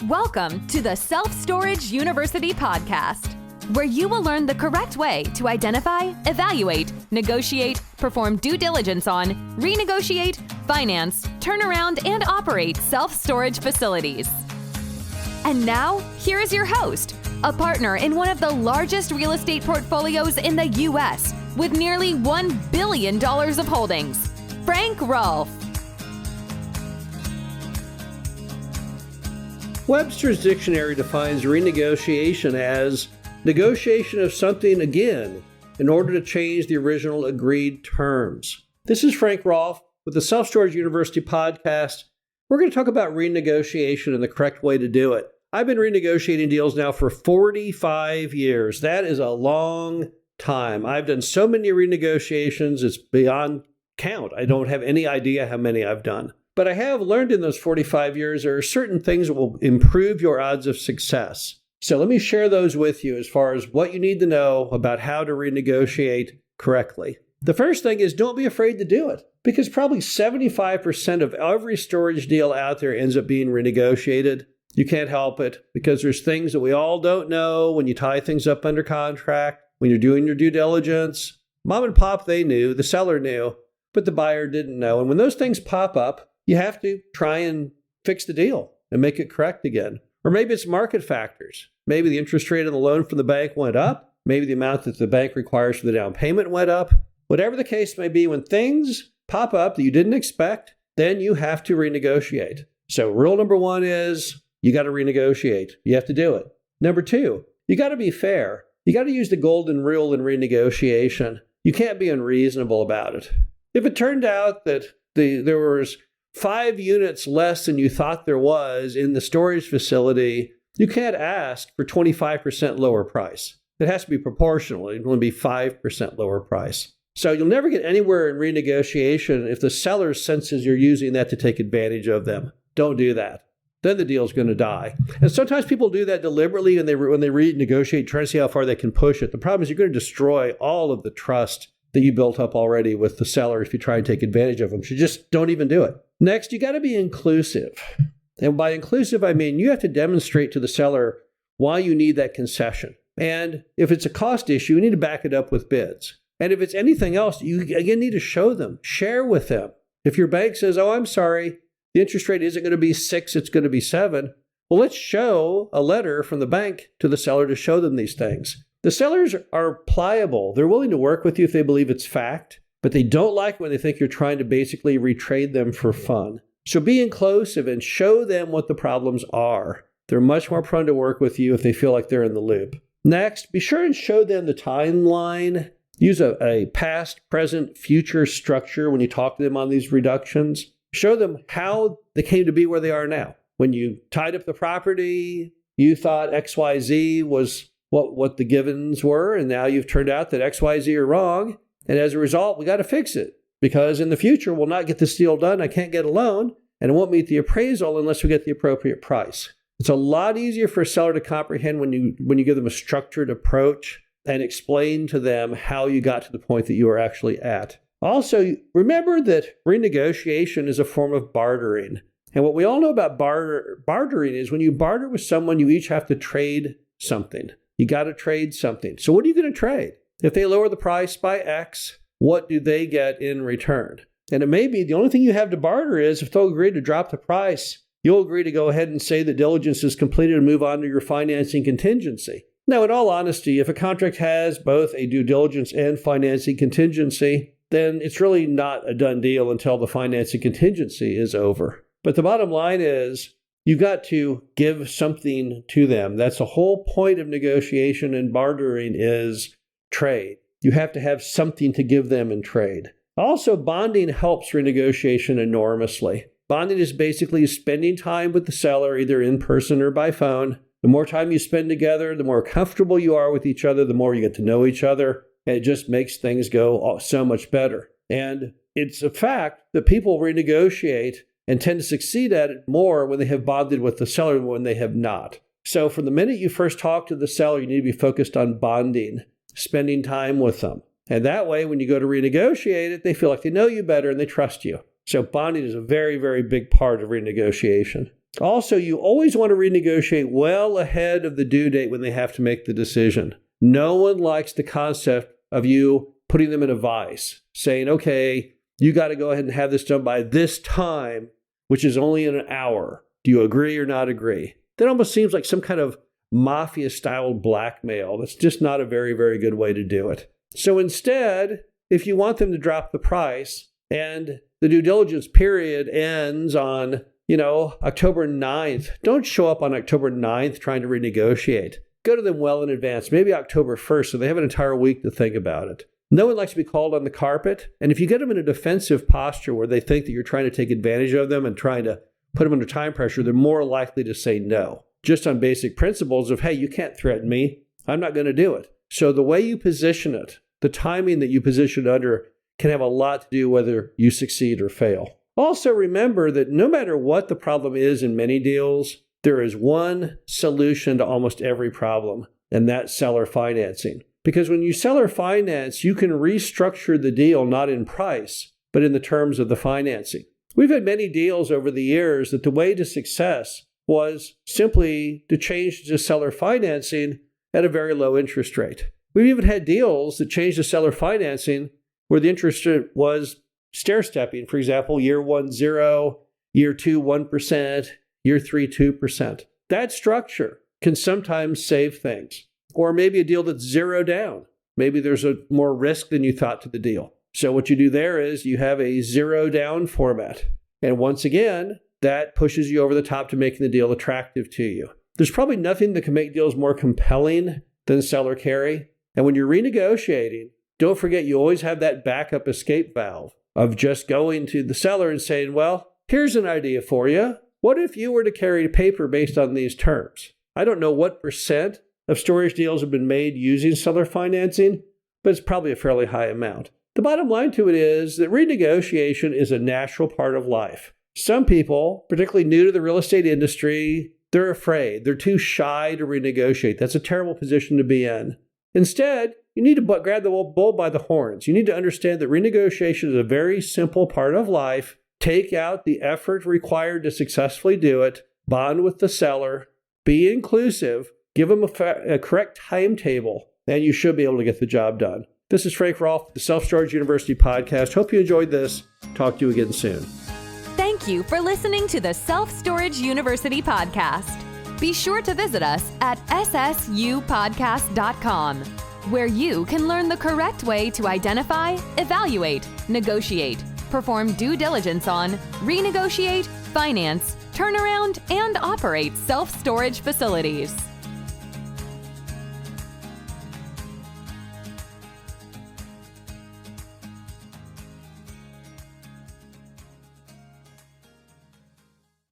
Welcome to the Self-Storage University podcast, where you will learn the correct way to identify, evaluate, negotiate, perform due diligence on, renegotiate, finance, turn around, and operate self-storage facilities. And now, here is your host, a partner in one of the largest real estate portfolios in the U.S. with nearly $1 billion of holdings, Frank Rolfe. Webster's dictionary defines renegotiation as negotiation of something again in order to change the original agreed terms. This is Frank Rolfe with the Self-Storage University podcast. We're going to talk about renegotiation and the correct way to do it. I've been renegotiating deals now for 45 years. That is a long time. I've done so many renegotiations, it's beyond count. I don't have any idea how many I've done. But I have learned in those 45 years there are certain things that will improve your odds of success. So let me share those with you as far as what you need to know about how to renegotiate correctly. The first thing is don't be afraid to do it, because probably 75% of every storage deal out there ends up being renegotiated. You can't help it because there's things that we all don't know when you tie things up under contract, when you're doing your due diligence. Mom and pop, they knew, the seller knew, but the buyer didn't know. And when those things pop up, you have to try and fix the deal and make it correct again. Or maybe it's market factors. Maybe the interest rate of the loan from the bank went up. Maybe the amount that the bank requires for the down payment went up. Whatever the case may be, when things pop up that you didn't expect, then you have to renegotiate. So rule number one is you got to renegotiate. You have to do it. Number two, you got to be fair. You got to use the golden rule in renegotiation. You can't be unreasonable about it. If it turned out that there was 5 units less than you thought there was in the storage facility, you can't ask for 25% lower price. It has to be proportional. It will be 5% lower price. So you'll never get anywhere in renegotiation if the seller senses you're using that to take advantage of them. Don't do that. Then the deal's going to die. And sometimes people do that deliberately when they renegotiate, trying to see how far they can push it. The problem is you're going to destroy all of the trust that you built up already with the seller if you try and take advantage of them. So just don't even do it. Next, you got to be inclusive. And by inclusive, I mean you have to demonstrate to the seller why you need that concession. And if it's a cost issue, you need to back it up with bids. And if it's anything else, you again need to show them, share with them. If your bank says, oh, I'm sorry, the interest rate isn't going to be 6, it's going to be 7. Well, let's show a letter from the bank to the seller to show them these things. The sellers are pliable. They're willing to work with you if they believe it's fact, but they don't like when they think you're trying to basically retrade them for fun. So be inclusive and show them what the problems are. They're much more prone to work with you if they feel like they're in the loop. Next, be sure and show them the timeline. Use a past, present, future structure when you talk to them on these reductions. Show them how they came to be where they are now. When you tied up the property, you thought XYZ was what the givens were, and now you've turned out that XYZ are wrong. And as a result, we got to fix it because in the future, we'll not get this deal done. I can't get a loan and it won't meet the appraisal unless we get the appropriate price. It's a lot easier for a seller to comprehend when you give them a structured approach and explain to them how you got to the point that you are actually at. Also, remember that renegotiation is a form of bartering. And what we all know about bartering is when you barter with someone, you each have to trade something. You got to trade something. So what are you going to trade? If they lower the price by X, what do they get in return? And it may be the only thing you have to barter is if they'll agree to drop the price, you'll agree to go ahead and say the diligence is completed and move on to your financing contingency. Now, in all honesty, if a contract has both a due diligence and financing contingency, then it's really not a done deal until the financing contingency is over. But the bottom line is you've got to give something to them. That's the whole point of negotiation and bartering is trade. You have to have something to give them in trade. Also, bonding helps renegotiation enormously. Bonding is basically spending time with the seller, either in person or by phone. The more time you spend together, the more comfortable you are with each other, the more you get to know each other. And it just makes things go so much better. And it's a fact that people renegotiate and tend to succeed at it more when they have bonded with the seller than when they have not. So from the minute you first talk to the seller, you need to be focused on bonding, spending time with them. And that way, when you go to renegotiate it, they feel like they know you better and they trust you. So bonding is a very, very big part of renegotiation. Also, you always want to renegotiate well ahead of the due date when they have to make the decision. No one likes the concept of you putting them in a vice, saying, okay, you got to go ahead and have this done by this time, which is only in an hour. Do you agree or not agree? That almost seems like some kind of mafia-style blackmail. That's just not a very, very good way to do it. So instead, if you want them to drop the price and the due diligence period ends on, October 9th, don't show up on October 9th trying to renegotiate. Go to them well in advance, maybe October 1st, so they have an entire week to think about it. No one likes to be called on the carpet. And if you get them in a defensive posture where they think that you're trying to take advantage of them and trying to put them under time pressure, they're more likely to say no. Just on basic principles of, hey, you can't threaten me. I'm not going to do it. So the way you position it, the timing that you position it under can have a lot to do whether you succeed or fail. Also remember that no matter what the problem is in many deals, there is one solution to almost every problem, and that's seller financing. Because when you seller finance, you can restructure the deal not in price, but in the terms of the financing. We've had many deals over the years that the way to success was simply to change to seller financing at a very low interest rate. We've even had deals that changed to seller financing where the interest rate was stair-stepping. For example, year 1, 0, year 2, 1%, year 3, 2%. That structure can sometimes save things. Or maybe a deal that's zero down. Maybe there's a more risk than you thought to the deal. So what you do there is you have a zero down format. And once again, that pushes you over the top to making the deal attractive to you. There's probably nothing that can make deals more compelling than seller carry. And when you're renegotiating, don't forget you always have that backup escape valve of just going to the seller and saying, well, here's an idea for you. What if you were to carry paper based on these terms? I don't know what percent of storage deals have been made using seller financing, but it's probably a fairly high amount. The bottom line to it is that renegotiation is a natural part of life. Some people, particularly new to the real estate industry, they're afraid. They're too shy to renegotiate. That's a terrible position to be in. Instead, you need to grab the bull by the horns. You need to understand that renegotiation is a very simple part of life. Take out the effort required to successfully do it. Bond with the seller. Be inclusive. Give them a correct timetable, and you should be able to get the job done. This is Frank Rolfe, the Self-Storage University podcast. Hope you enjoyed this. Talk to you again soon. Thank you for listening to the Self-Storage University podcast. Be sure to visit us at ssupodcast.com, where you can learn the correct way to identify, evaluate, negotiate, perform due diligence on, renegotiate, finance, turnaround, and operate self-storage facilities.